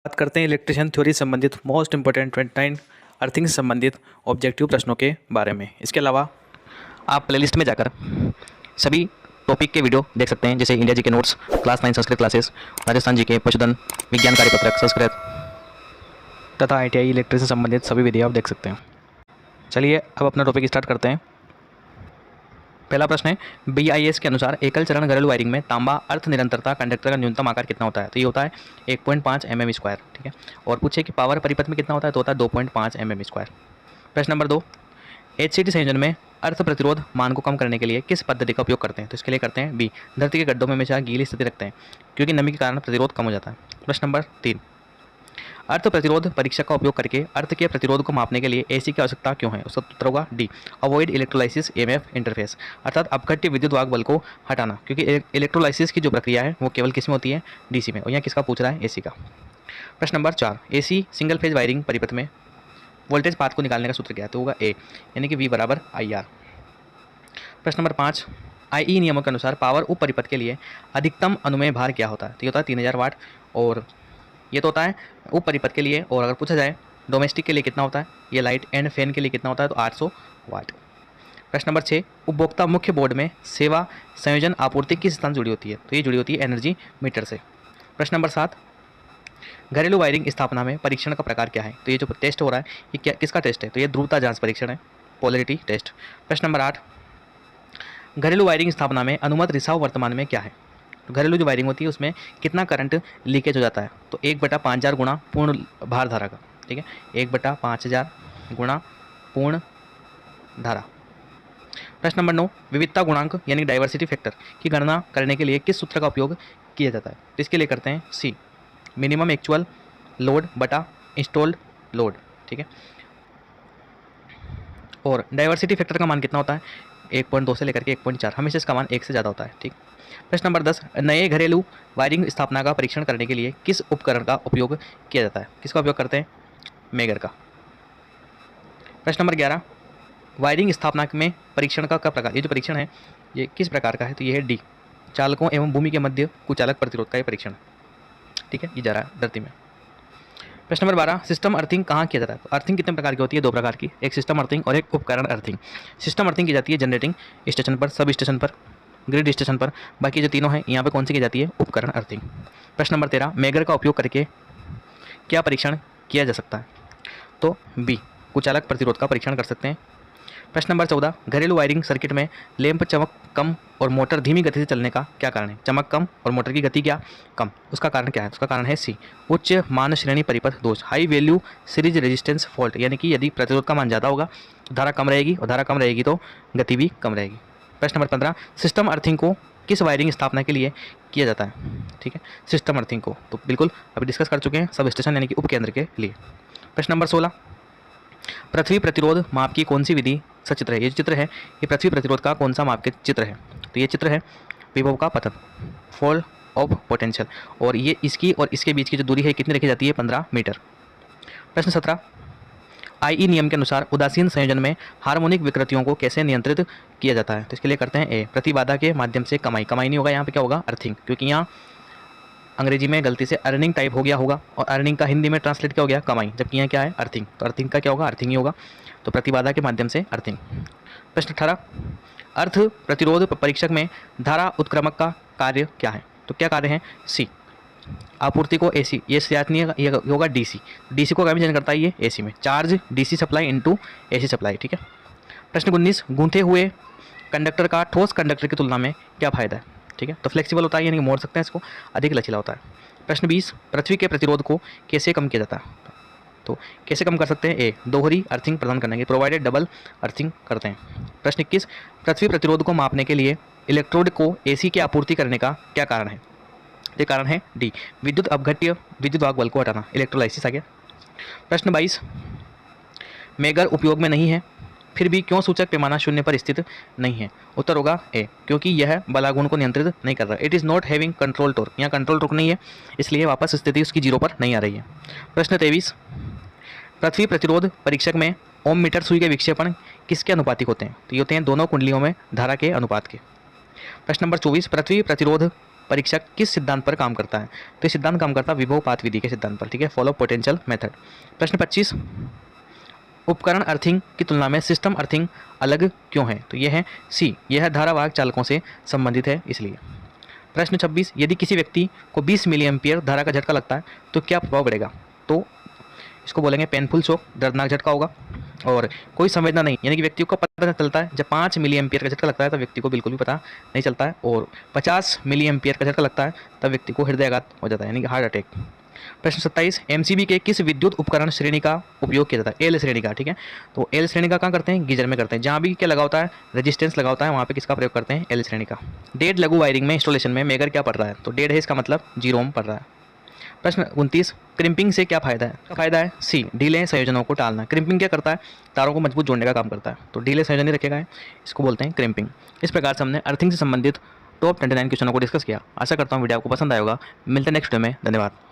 बात करते हैं इलेक्ट्रिशियन थ्योरी संबंधित मोस्ट इंपोर्टेंट 29 अर्थिंग से संबंधित ऑब्जेक्टिव प्रश्नों के बारे में। इसके अलावा आप प्लेलिस्ट में जाकर सभी टॉपिक के वीडियो देख सकते हैं, जैसे India G K notes, class 9 Sanskrit classes, Rajasthan G K, पशुधन, विज्ञान कार्यपत्रक, संस्कृत तथा ITI इलेक्ट्रिक से संबंधित सभी विधियाँ आप देख सकते हैं। चलिए अब अपना टॉपिक स्टार्ट करते हैं। पहला प्रश्न है, BIS के अनुसार एकल चरण घरेलू वायरिंग में तांबा अर्थ निरंतरता कंडक्टर का न्यूनतम आकार कितना होता है? तो ये होता है 1.5 mm स्क्वायर। ठीक है, और पूछे कि पावर परिपथ में कितना होता है? तो होता है 2.5 mm स्क्वायर। प्रश्न नंबर 2, HCT संयोजन में अर्थ प्रतिरोध मान को कम करने के लिए किस पद्धति का उपयोग करते हैं? तो इसके लिए करते हैं बी, धरती के गड्ढों में हमेशा गीली स्थिति रखते हैं क्योंकि नमी के कारण प्रतिरोध कम हो जाता है। प्रश्न नंबर 3, अर्थ प्रतिरोध परीक्षक का उपयोग करके अर्थ के प्रतिरोध को मापने के लिए AC की आवश्यकता क्यों है? उसका उत्तर होगा D, avoid electrolysis EMF interface, अर्थात अपघट्य विद्युत वाहक बल को हटाना, क्योंकि इलेक्ट्रोलाइसिस की जो प्रक्रिया है वो केवल किस में होती है? DC में। और यहाँ किसका पूछ रहा है? AC का। प्रश्न number 4, AC single phase wiring परिपथ में वोल्टेज पाथ को निकालने का सूत्र क्या है? तो होगा A, यानी कि V बराबर IR। प्रश्न नंबर 5, IE नियमों के अनुसार पावर उप परिपथ के लिए अधिकतम अनुमेय भार क्या होता है? तो ये होता है 3000 वाट, और ये तो होता है उप परिपथ के लिए। और अगर पूछा जाए डोमेस्टिक के लिए कितना होता है, ये लाइट एंड फैन के लिए कितना होता है? तो 800 वाट। प्रश्न नंबर 6, उपभोक्ता मुख्य बोर्ड में सेवा संयोजन आपूर्ति किस स्थान जुड़ी होती है? तो ये जुड़ी होती है एनर्जी मीटर से। प्रश्न नंबर 7, घरेलू वायरिंग स्थापना में परीक्षण का प्रकार क्या है? तो ये जो टेस्ट हो रहा है ये क्या किसका टेस्ट है? तो ये ध्रुवता जांच परीक्षण है, पोलरिटी टेस्ट। प्रश्न नंबर 8, घरेलू वायरिंग स्थापना में अनुमत रिसाव वर्तमान में क्या है? तो घरेलू जो वायरिंग होती है उसमें कितना करंट लीकेज हो जाता है? तो 1/5000 गुणा पूर्ण भार धारा का। ठीक है, 1/5000 गुणा पूर्ण धारा। प्रश्न नंबर 9, विविधता गुणांक यानी डाइवर्सिटी फैक्टर की गणना करने के लिए किस सूत्र का उपयोग किया जाता है? तो इसके लिए करते हैं सी, मिनिमम एक्चुअल लोड बटा इंस्टॉल्ड लोड। ठीक है, और डाइवर्सिटी फैक्टर का मान कितना होता है? 1.2 से लेकर के 1.4, हमेशा इसका मान 1 से ज़्यादा होता है। ठीक। प्रश्न नंबर 10, नए घरेलू वायरिंग स्थापना का परीक्षण करने के लिए किस उपकरण का उपयोग किया जाता है? किसका उपयोग करते हैं? मेगर का। प्रश्न नंबर 11, वायरिंग स्थापना में परीक्षण का प्रकार, ये जो परीक्षण है ये किस प्रकार का है? तो ये है डी, चालकों एवं भूमि के मध्य कुचालक प्रतिरोध का ये परीक्षण। ठीक है, ये जा रहा है धरती में। प्रश्न नंबर 12, सिस्टम अर्थिंग कहाँ किया जाता है? तो अर्थिंग कितने प्रकार की होती है? 2 प्रकार की, एक सिस्टम अर्थिंग और एक उपकरण अर्थिंग। सिस्टम अर्थिंग की जाती है जनरेटिंग स्टेशन पर, सब स्टेशन पर, ग्रिड स्टेशन पर। बाकी जो तीनों हैं यहाँ पे कौन सी की जाती है? उपकरण अर्थिंग। प्रश्न नंबर 13, मेगर का उपयोग करके क्या परीक्षण किया जा सकता है? तो बी, कुचालक प्रतिरोध का परीक्षण कर सकते हैं। प्रश्न नंबर 14, घरेलू वायरिंग सर्किट में लैंप चमक कम और मोटर धीमी गति से चलने का क्या कारण है? चमक कम और मोटर की गति क्या कम, उसका कारण क्या है? उसका कारण है सी, उच्च मान श्रेणी परिपथ दोष, high value series resistance fault, यानी कि यदि प्रतिरोध का मान ज़्यादा होगा तो धारा कम रहेगी, और धारा कम रहेगी तो गति भी कम रहेगी। प्रश्न नंबर 15, सिस्टम अर्थिंग को किस वायरिंग स्थापना के लिए किया जाता है? ठीक है, सिस्टम अर्थिंग को तो बिल्कुल अभी डिस्कस कर चुके हैं, सब स्टेशन यानी कि उपकेंद्र के लिए। प्रश्न नंबर 16, पृथ्वी प्रतिरोध माप की कौन सी विधि सचित्र है? ये चित्र है ये पृथ्वी प्रतिरोध का कौन सा माप के चित्र है? तो ये चित्र है विभव का पतन, फॉल ऑफ पोटेंशियल, और ये इसकी और इसके बीच की जो दूरी है कितनी रखी जाती है? 15 मीटर। प्रश्न 17, IE नियम के अनुसार उदासीन संयोजन में हार्मोनिक विकृतियों को कैसे नियंत्रित किया जाता है? तो इसके लिए करते हैं ए, प्रतिबाधा के माध्यम से कमाई। कमाई नहीं होगा यहाँ पे, क्या होगा? अर्थिंग, क्योंकि यहाँ अंग्रेजी में गलती से अर्निंग टाइप हो गया होगा, और अर्निंग का हिंदी में ट्रांसलेट क्या हो गया? कमाई, जबकि यहाँ क्या है? अर्थिंग। तो अर्थिंग का क्या होगा? अर्थिंग ही होगा, तो प्रतिबाधा के माध्यम से अर्थिंग। प्रश्न 18, अर्थ प्रतिरोध परीक्षक में धारा उत्क्रमक का कार्य क्या है? तो क्या कार्य है? सी, आपूर्ति को AC, ये याद नहीं है, ये होगा DC। DC को क्या में चेंज करता है? ये AC में। Charge DC supply into AC supply. ठीक है। प्रश्न 19, गूंथे हुए कंडक्टर का ठोस कंडक्टर की तुलना में क्या फायदा है? ठीक है, तो फ्लेक्सिबल होता है, यानी मोड़ सकते हैं इसको, अधिक लचीला होता है। प्रश्न 20, पृथ्वी के प्रतिरोध को कैसे कम किया जाता है? तो कैसे कम कर सकते हैं? ए, दोहरी अर्थिंग प्रदान करने के, प्रोवाइडेड डबल अर्थिंग करते हैं। प्रश्न 21, पृथ्वी प्रतिरोध को मापने के लिए इलेक्ट्रोड को AC की आपूर्ति करने का क्या कारण है? ये कारण है डी, विद्युत अपघट्य विद्युत वाहक बल को हटाना, इलेक्ट्रोलाइसिस आ गया। प्रश्न 22, मेगर उपयोग में नहीं है फिर भी क्यों सूचक पैमाना शून्य पर स्थित नहीं है? उत्तर होगा ए, क्योंकि यह बलागुण को नियंत्रित नहीं कर रहा। It is not having control torque, यहाँ कंट्रोल टॉर्क नहीं है, इसलिए वापस स्थिति उसकी 0 पर नहीं आ रही है। प्रश्न 23, पृथ्वी प्रतिरोध परीक्षक में ओम मीटर सुई के विक्षेपण किसके अनुपातिक होते हैं? तो ये होते हैं दोनों कुंडलियों में धारा के अनुपात के। प्रश्न नंबर 24, पृथ्वी प्रतिरोध परीक्षक किस सिद्धांत पर काम करता है? तो ये सिद्धांत काम करता है विभवपात विधि के सिद्धांत पर, ठीक है, फॉलो पोटेंशियल मेथड। प्रश्न 25, उपकरण अर्थिंग की तुलना में सिस्टम अर्थिंग अलग क्यों है? तो यह है सी, यह धारावाहक चालकों से संबंधित है इसलिए। प्रश्न 26, यदि किसी व्यक्ति को 20 मिली एम्पियर धारा का झटका लगता है तो क्या प्रभाव बढ़ेगा? तो इसको बोलेंगे पेनफुल शॉक, दर्दनाक झटका होगा, और कोई संवेदना नहीं, यानी कि व्यक्ति को पता चलता है। जब 5 मिली एम्पियर का झटका लगता है तब व्यक्ति को बिल्कुल भी पता नहीं चलता है, और 50 मिली एम्पियर का झटका लगता है तब व्यक्ति को हृदयाघात हो जाता है, यानी कि हार्ट अटैक। प्रश्न 27, एमसीबी के किस विद्युत उपकरण श्रेणी का उपयोग किया जाता है? एल श्रेणी का, ठीक है। तो एल श्रेणी का कहाँ करते हैं? गीजर में करते हैं। जहाँ भी क्या लगा होता है, रेजिस्टेंस लगा होता है, वहाँ पे किसका प्रयोग करते हैं? एल श्रेणी का। डेड लघु वायरिंग में इंस्टॉलेशन में मेगर क्या पड़ रहा है? तो डेड है, इसका मतलब 0 ओम पड़ रहा है। प्रश्न 29, क्रिम्पिंग से क्या फायदा है? क्या फायदा है? सी, ढीले संयोजनों को टालना। क्रिम्पिंग क्या करता है? तारों को मजबूत जोड़ने का काम करता है, तो ढीले संयोजन नहीं रखेगा, इसको बोलते हैं क्रिम्पिंग। इस प्रकार से हमने अर्थिंग से संबंधित टॉप 29 क्वेश्चनों को डिस्कस किया। आशा करता हूँ वीडियो आपको पसंद आएगा। मिलते हैं नेक्स्ट वीडियो में। धन्यवाद।